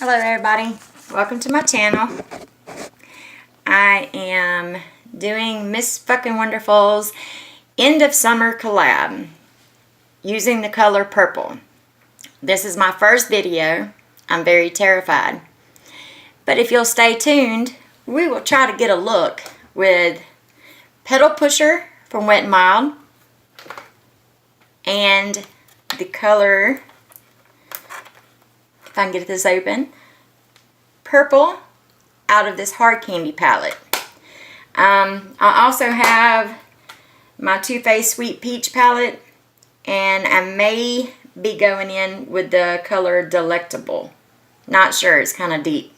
Hello everybody, welcome to my channel. I am doing Ms.FvckingWonderfuls end of summer collab using the color purple. This is my first video. I'm very terrified. But if you'll stay tuned, we will try to get a look with Petal Pusher from Wet n Wild and the color, if I can get this open, purple out of this hard candy palette. I also have my Too Faced Sweet Peach palette, and I may be going in with the color Delectable. Not sure, it's kind of deep.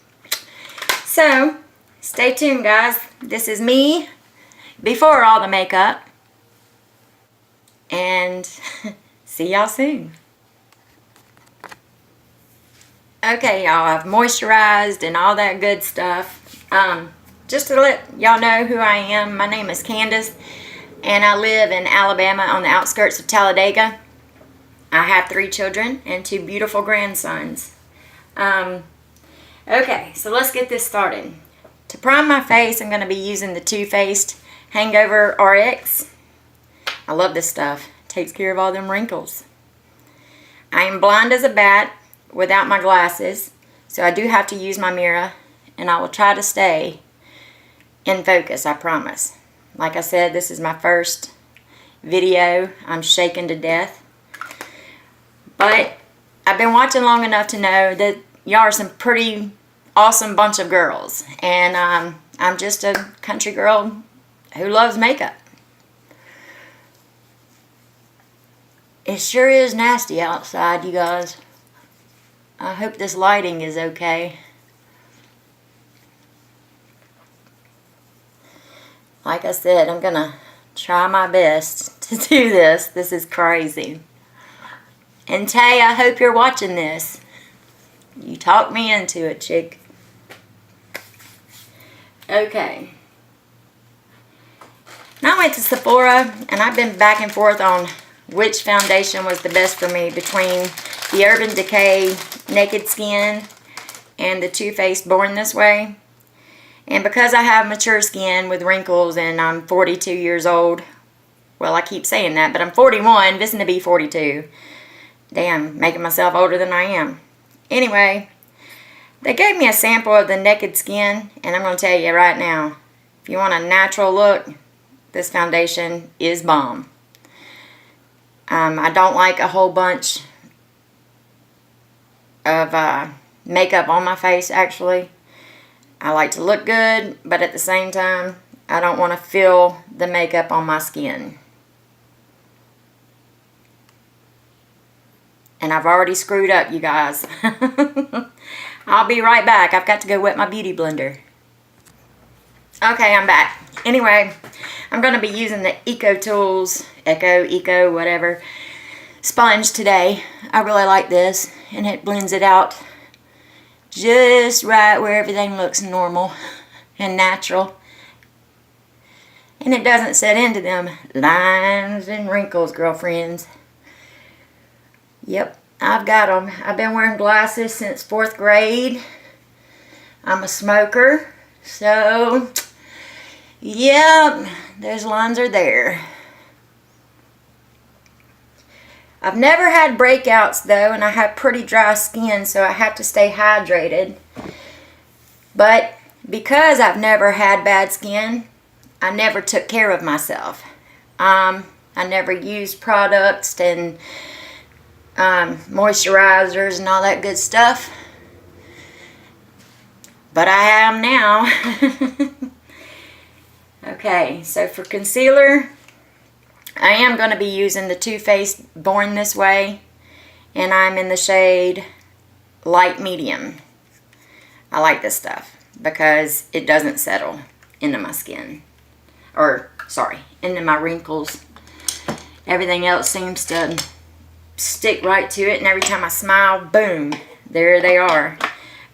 So stay tuned guys. This is me before all the makeup, and see y'all soon. Okay y'all, I've moisturized and all that good stuff. Just to let y'all know who I am, my name is Candas and I live in Alabama on the outskirts of Talladega. I have 3 children and 2 beautiful grandsons. Okay, so let's get this started. To prime my face, I'm going to be using the Too Faced Hangover Rx. I love this stuff. It takes care of all them wrinkles. I am blind as a bat without my glasses, so I do have to use my mirror, and I will try to stay in focus, I promise. Like I said, this is my first video. I'm shaking to death. But I've been watching long enough to know that y'all are some pretty awesome bunch of girls, and I'm just a country girl who loves makeup. It sure is nasty outside, you guys. I hope this lighting is okay. Like I said, I'm gonna try my best to do this. This is crazy. And Tay, I hope you're watching this. You talked me into it, chick. Okay. Now I went to Sephora, and I've been back and forth on which foundation was the best for me between the Urban Decay Naked Skin and the Too Faced Born This Way. And because I have mature skin with wrinkles and I'm 42 years old, well, I keep saying that, but I'm 41, visiting to be 42. Damn, making myself older than I am. Anyway, they gave me a sample of the Naked Skin, and I'm going to tell you right now, if you want a natural look, this foundation is bomb. I don't like a whole bunch of makeup on my face, actually. I like to look good, but at the same time, I don't want to feel the makeup on my skin. And I've already screwed up, you guys. I'll be right back. I've got to go wet my beauty blender. Okay, I'm back. Anyway, I'm going to be using the Eco, whatever, sponge today. I really like this, and it blends it out just right where everything looks normal and natural. And it doesn't set into them lines and wrinkles, girlfriends. Yep, I've got them. I've been wearing glasses since 4th grade. I'm a smoker, so yep, those lines are there. I've never had breakouts though, and I have pretty dry skin, so I have to stay hydrated. But because I've never had bad skin, I never took care of myself. I never used products and moisturizers and all that good stuff. But I am now. Okay, so for concealer, I am going to be using the Too Faced Born This Way, and I'm in the shade Light Medium. I like this stuff because it doesn't settle into my skin. Or, sorry, into my wrinkles. Everything else seems to stick right to it, and every time I smile, boom, there they are.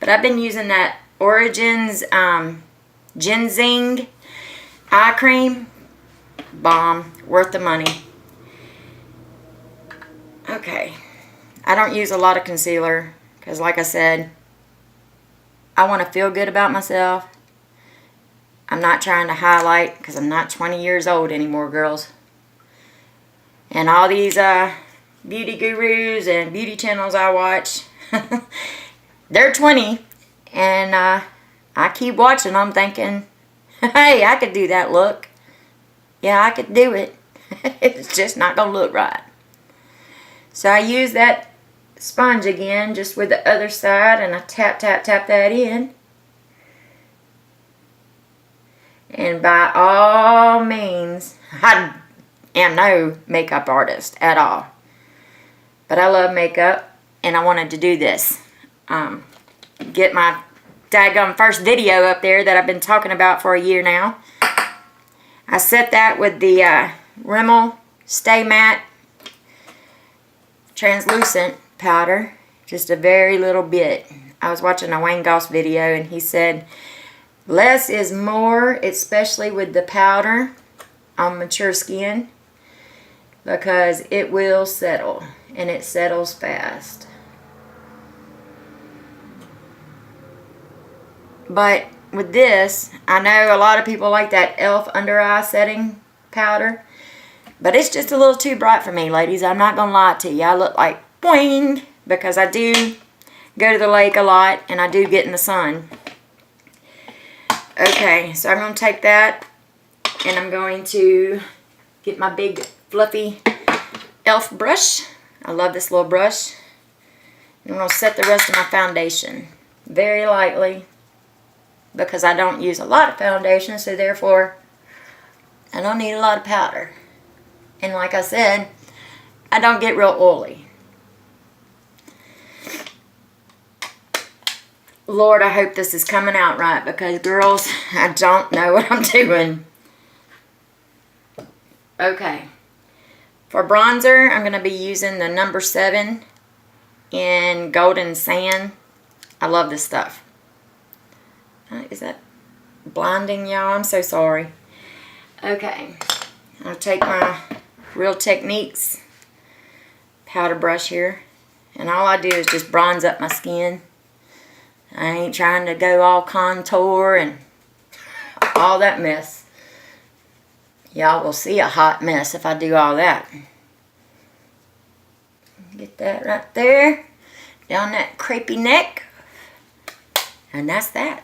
But I've been using that Origins Ginseng eye cream. Bomb, worth the money. Okay, I don't use a lot of concealer because, like I said, I want to feel good about myself. I'm not trying to highlight because I'm not 20 years old anymore, girls. And all these beauty gurus and beauty channels I watch, they're 20. And I keep watching them thinking, hey, I could do that look. Yeah, I could do it. It's just not going to look right. So I use that sponge again, just with the other side, and I tap, tap, tap that in. And by all means, I am no makeup artist at all. But I love makeup, and I wanted to do this. Get my daggone first video up there that I've been talking about for a year now. I set that with the Rimmel Stay Matte translucent powder, just a very little bit. I was watching a Wayne Goss video, and he said less is more, especially with the powder on mature skin, because it will settle, and it settles fast. But with this, I know a lot of people like that e.l.f. under eye setting powder, but it's just a little too bright for me, ladies. I'm not gonna lie to you. I look like boing because I do go to the lake a lot, and I do get in the sun. Okay, so I'm going to take that, and I'm going to get my big fluffy e.l.f. brush. I love this little brush. And I'm going to set the rest of my foundation very lightly, because I don't use a lot of foundation, so therefore I don't need a lot of powder. And like I said, I don't get real oily. Lord, I hope this is coming out right, because girls, I don't know what I'm doing. Okay. For bronzer, I'm going to be using the No.7 in Golden Sand. I love this stuff. Is that blinding y'all? I'm so sorry. Okay. I'll take my Real Techniques powder brush here, and all I do is just bronze up my skin. I ain't trying to go all contour and all that mess. Y'all will see a hot mess if I do all that. Get that right there, down that crepey neck, and that's that.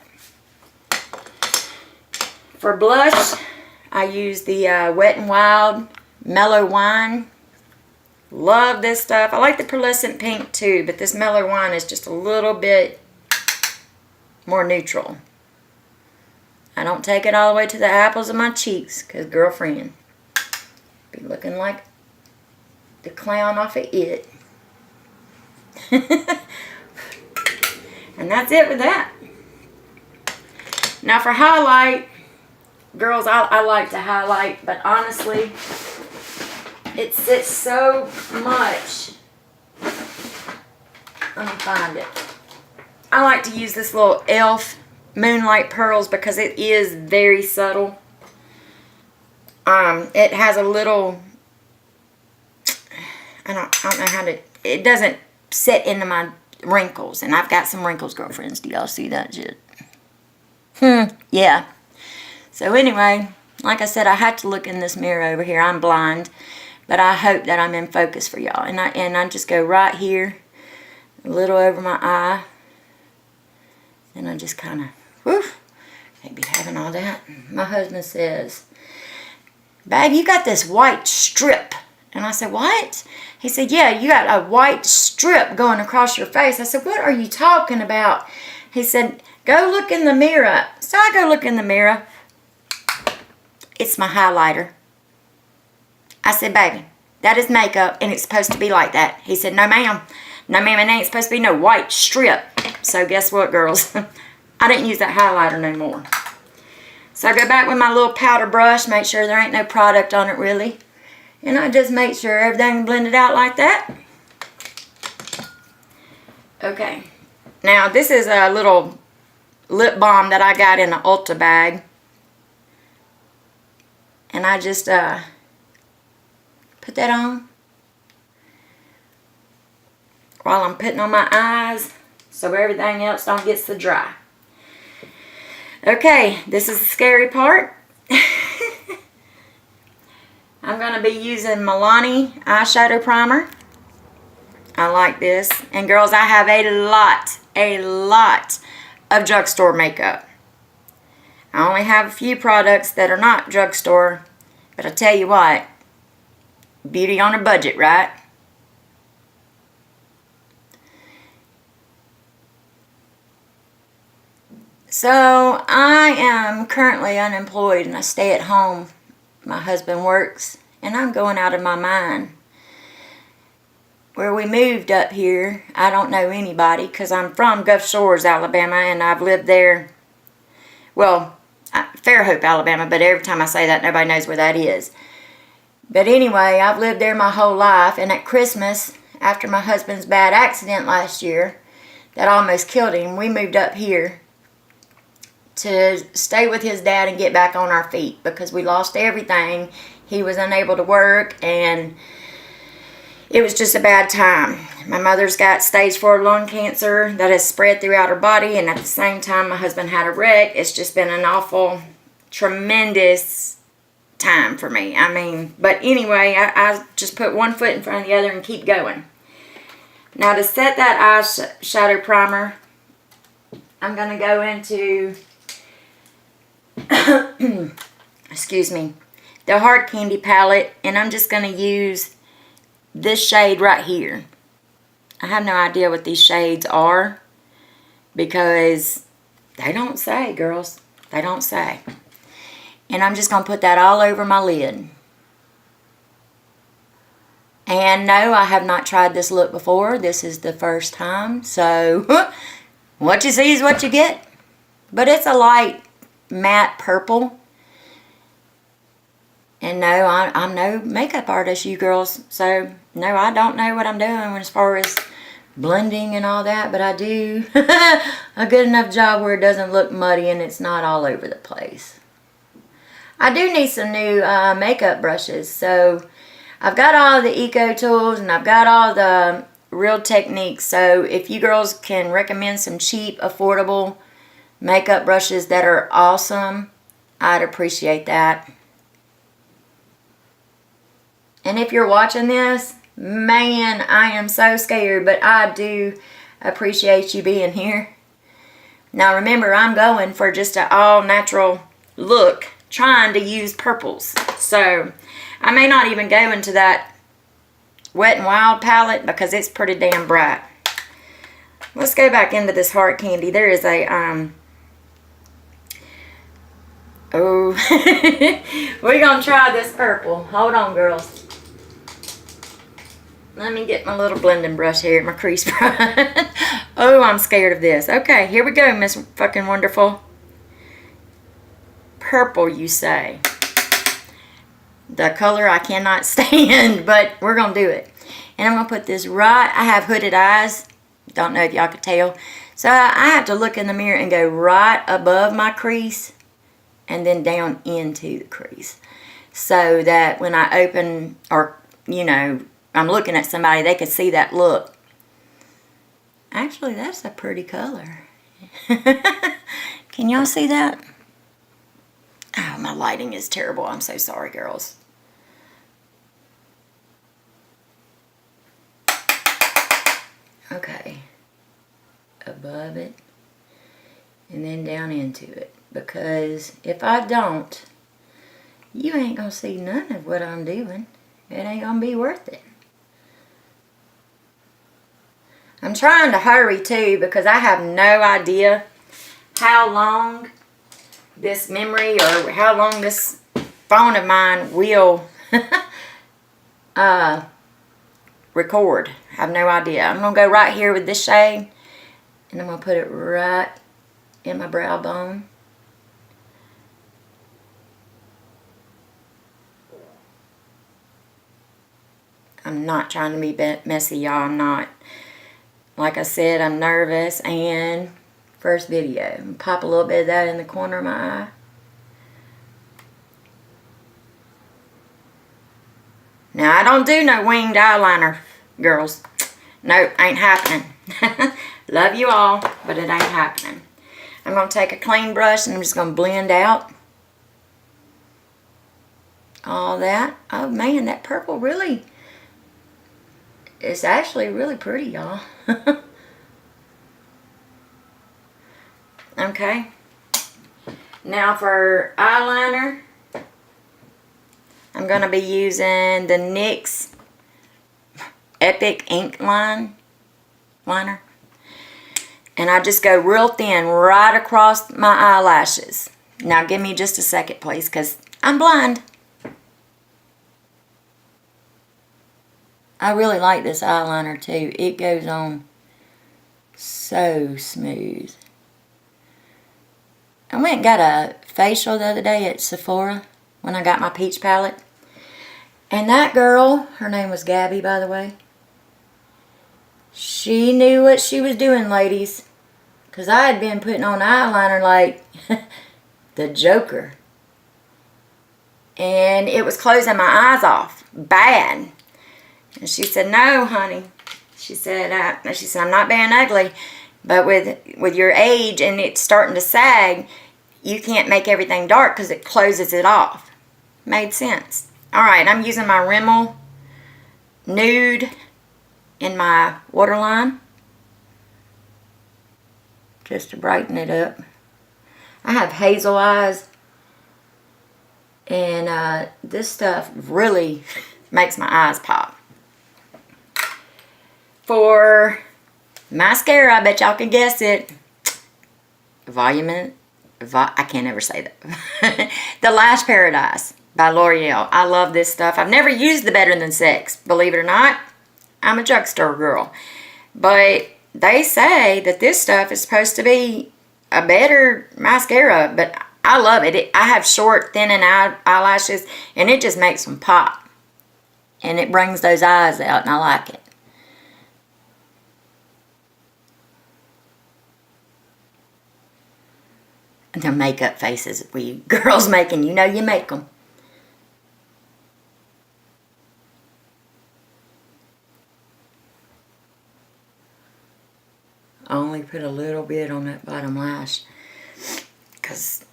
For blush, I use the Wet n Wild Mellow Wine. Love this stuff. I like the pearlescent pink too, but this Mellow Wine is just a little bit more neutral. I don't take it all the way to the apples of my cheeks, because girlfriend be looking like the clown off of It. And that's it with that. Now for highlight, girls, I like to highlight, but honestly, it sits so much. Let me find it. I like to use this little e.l.f. Moonlight Pearls because it is very subtle. It has a little, I don't know how to, it doesn't set into my wrinkles, and I've got some wrinkles, girlfriends. Do y'all see that shit? Yeah. So anyway, like I said, I have to look in this mirror over here. I'm blind, but I hope that I'm in focus for y'all. And I just go right here, a little over my eye, and I just kind of, woof, can't be having all that. My husband says, babe, you got this white strip. And I said, what? He said, yeah, you got a white strip going across your face. I said, what are you talking about? He said, go look in the mirror. So I go look in the mirror. It's my highlighter. I said, baby, that is makeup, and it's supposed to be like that. He said, no, ma'am. No, ma'am, it ain't supposed to be no white strip. So guess what, girls? I didn't use that highlighter no more. So I go back with my little powder brush, make sure there ain't no product on it really. And I just make sure everything blended out like that. Okay. Now, this is a little lip balm that I got in an Ulta bag. And I just put that on while I'm putting on my eyes so everything else don't get so dry. Okay, this is the scary part. I'm going to be using Milani eyeshadow primer. I like this. And girls, I have a lot of drugstore makeup. I only have a few products that are not drugstore. But I tell you what, beauty on a budget, right? So, I am currently unemployed and I stay at home. My husband works and I'm going out of my mind. Where we moved up here, I don't know anybody because I'm from Gulf Shores, Alabama, and I've lived there, well, Fairhope, Alabama, but every time I say that, nobody knows where that is. But anyway, I've lived there my whole life, and at Christmas, after my husband's bad accident last year, that almost killed him, we moved up here to stay with his dad and get back on our feet because we lost everything. He was unable to work, and it was just a bad time. My mother's got stage 4 lung cancer that has spread throughout her body, and at the same time my husband had a wreck. It's just been an awful, tremendous time for me. I mean, but anyway, I just put one foot in front of the other and keep going. Now to set that eyeshadow primer, I'm going to go into, excuse me, the Hard Candy palette, and I'm just going to use this shade right here. I have no idea what these shades are because they don't say, girls. They don't say. And I'm just going to put that all over my lid. And no, I have not tried this look before. This is the first time. So, what you see is what you get. But it's a light matte purple. And no, I'm no makeup artist, you girls. So, no, I don't know what I'm doing as far as blending and all that. But I do a good enough job where it doesn't look muddy and it's not all over the place. I do need some new makeup brushes. So, I've got all the eco tools and I've got all the Real Techniques. So, if you girls can recommend some cheap, affordable makeup brushes that are awesome, I'd appreciate that. And if you're watching this, man, I am so scared, but I do appreciate you being here. Now remember, I'm going for just an all-natural look, trying to use purples. So, I may not even go into that Wet n Wild palette because it's pretty damn bright. Let's go back into this Hard Candy. There is a, we're going to try this purple. Hold on, girls. Let me get my little blending brush here, my crease brush. Oh, I'm scared of this. Okay, here we go, Ms.FvckingWonderful. Purple, you say. The color I cannot stand, but we're going to do it. And I'm going to put this right, I have hooded eyes. Don't know if y'all could tell. So I have to look in the mirror and go right above my crease and then down into the crease. So that when I open, or, you know, I'm looking at somebody, they could see that look. Actually, that's a pretty color. Can y'all see that? Oh, my lighting is terrible. I'm so sorry, girls. Okay. Above it. And then down into it. Because if I don't, you ain't going to see none of what I'm doing. It ain't going to be worth it. I'm trying to hurry too because I have no idea how long this memory or how long this phone of mine will record. I have no idea. I'm going to go right here with this shade and I'm going to put it right in my brow bone. I'm not trying to be messy, y'all. I'm not. Like I said, I'm nervous, and first video. Pop a little bit of that in the corner of my eye. Now, I don't do no winged eyeliner, girls. Nope, ain't happening. Love you all, but it ain't happening. I'm going to take a clean brush and I'm just going to blend out all that. Oh man, that purple really is actually really pretty, y'all. Okay. Now for eyeliner, I'm going to be using the NYX Epic Ink Liner. And I just go real thin right across my eyelashes. Now give me just a second, please, because I'm blind. I really like this eyeliner too. It goes on so smooth. I went and got a facial the other day at Sephora when I got my peach palette. And that girl, her name was Gabby, by the way. She knew what she was doing, ladies. Because I had been putting on eyeliner like the Joker. And it was closing my eyes off. Bad. And she said, no, honey. She said, I'm not being ugly. But with your age and it's starting to sag, you can't make everything dark because it closes it off. Made sense. Alright, I'm using my Rimmel Nude in my waterline. Just to brighten it up. I have hazel eyes. And this stuff really makes my eyes pop. For mascara, I bet y'all can guess it. I can't ever say that. The Lash Paradise by L'Oreal. I love this stuff. I've never used the Better Than Sex, believe it or not. I'm a drugstore girl. But they say that this stuff is supposed to be a better mascara, but I love it. I have short, thinning eyelashes, and it just makes them pop. And it brings those eyes out, and I like it. And the makeup faces we girls making, you know you make them. I only put a little bit on that bottom lash because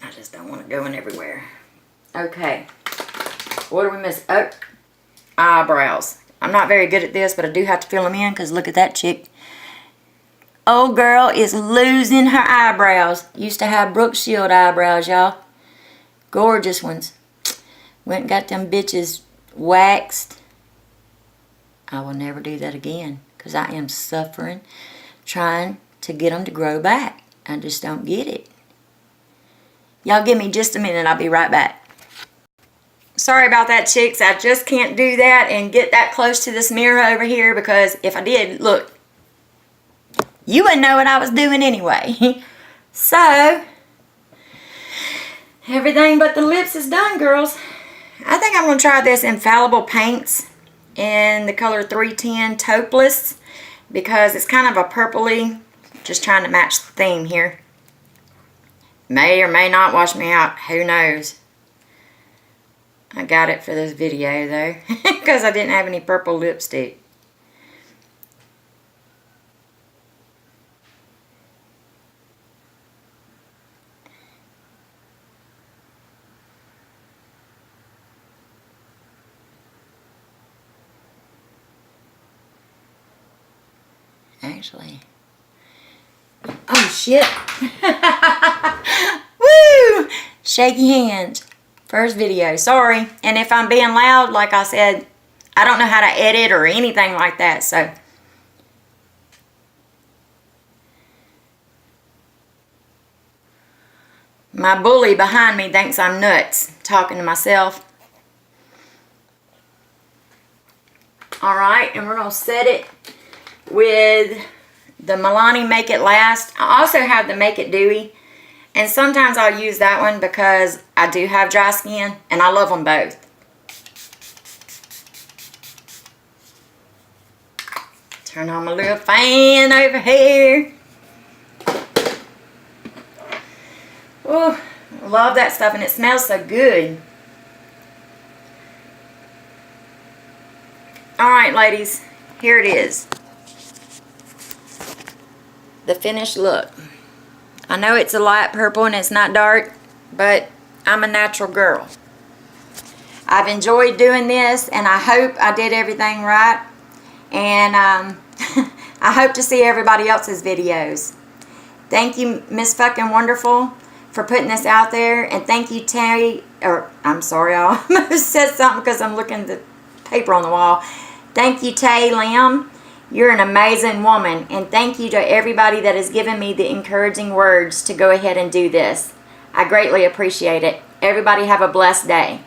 I just don't want it going everywhere. Okay. What do we miss? Oh, eyebrows. I'm not very good at this, but I do have to fill them in because look at that chick. Old girl is losing her eyebrows. Used to have Brooke Shield eyebrows, y'all. Gorgeous ones. Went and got them bitches waxed. I will never do that again because I am suffering trying to get them to grow back. I just don't get it. Y'all give me just a minute. I'll be right back. Sorry about that, chicks. I just can't do that and get that close to this mirror over here because if I did, look, you wouldn't know what I was doing anyway. So, everything but the lips is done, girls. I think I'm going to try this Infallible Paints in the color 310 Taupeless because it's kind of a purpley. Just trying to match the theme here. May or may not wash me out. Who knows? I got it for this video though because I didn't have any purple lipstick. Actually. Oh shit. Woo! Shaky hands. First video. Sorry. And if I'm being loud, like I said, I don't know how to edit or anything like that. So. My bully behind me thinks I'm nuts. Talking to myself. Alright. And we're going to set it with the Milani Make It Last. I also have the Make It Dewy. And sometimes I'll use that one because I do have dry skin. And I love them both. Turn on my little fan over here. Oh, I love that stuff. And it smells so good. Alright, ladies. Here it is. The finished look. I know it's a light purple and it's not dark, but I'm a natural girl. I've enjoyed doing this, and I hope I did everything right. And I hope to see everybody else's videos. Thank you, Ms.FvckingWonderful, for putting this out there. And thank you, Terry, or I'm sorry, I almost said something because I'm looking at the paper on the wall. Thank you, Tay Lim. You're an amazing woman. And thank you to everybody that has given me the encouraging words to go ahead and do this. I greatly appreciate it. Everybody have a blessed day.